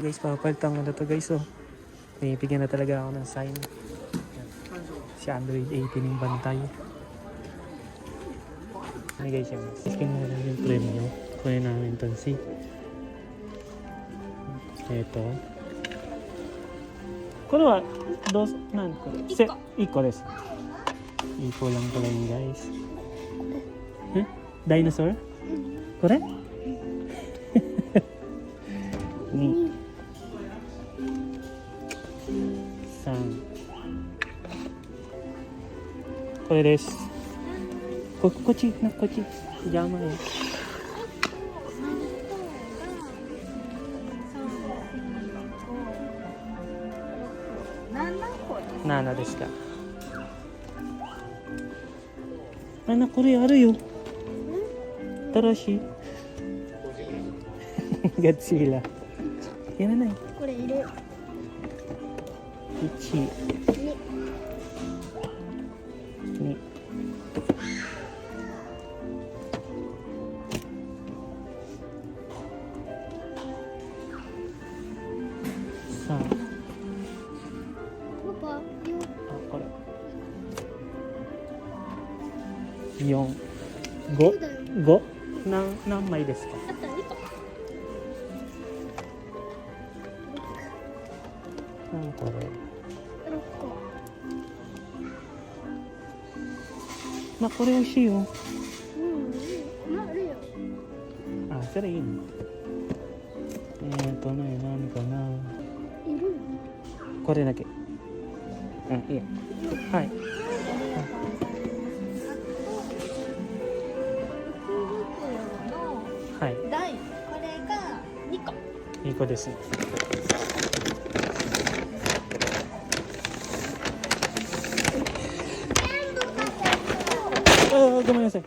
Guys, papalitan ko na to guys. Oh. May bigyan na talaga ako ng sign. Si Android 18 yung bantay. Ano guys yun? Iskin mo lang yung premyo. Kunin namin ito si ito. Kuro wa dos nan ko. Iko desu. Iko lang pala yun guys. Eh? Dinosaur? Kore? Ni. San. Kore desu. Kochi. Jama eh. 7ですか。7これあるよ。新しい。ガチーラ。やらない。これいる。1、2。4、5何枚ですか？あと2個。何これ？ 6個。まあこれ美味しいよ。あるよ。あ、それいいの。何かな。いるよ。これだけ。うん、いいよ。はい。はい。台、これが2個。2個ですね。あ、ごめんなさい。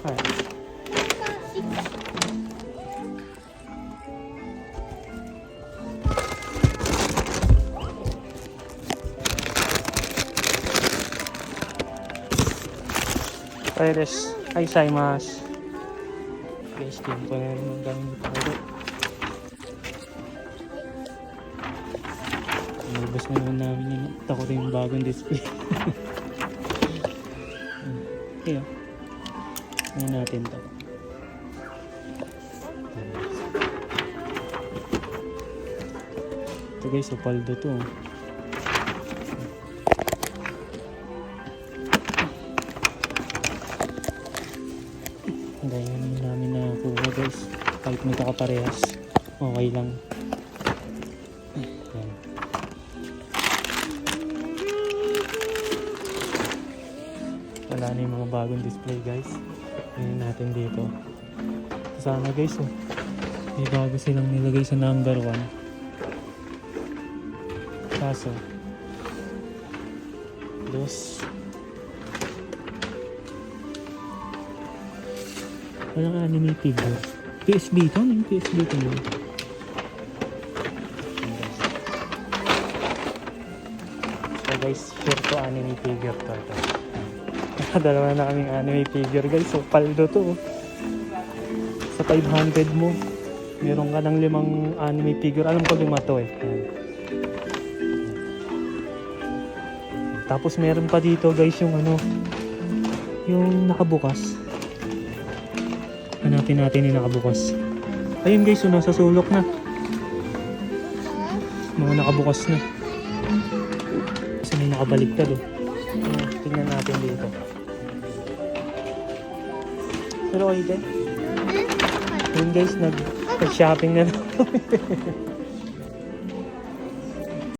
はい。これです。はい、さいます。Guys, tempo na rin ang gamit ko ulit. Inubos na naman namin yung takot yung bagong display. Okay, ngayon natin ito. Ito guys, Opaldo to. Ganyan namin nakakuha guys. Kahit may kakaparehas, okay lang. Yan. Wala na yung mga bagong display guys. Ngayon natin dito. Sana guys, oh, may bago silang nilagay sa number 1. Kaso walang anime figure. PSB ito? Ano yung PSB ito yun? So guys, sure to anime figure to ito. Nakadalawa na kaming anime figure guys. So paldo to. Sa 500 mo, meron ka ng 5 anime figure. Alam ko 5 to eh. Tapos meron pa dito guys yung ano, yung nakabukas. Hanapin natin yung nakabukas. Ayun guys, so nasa sulok na. Mga nakabukas na. Kasi may nakabaliktad oh. Tingnan natin dito. Pero okay guys. Ayun guys, nag-shopping na lang.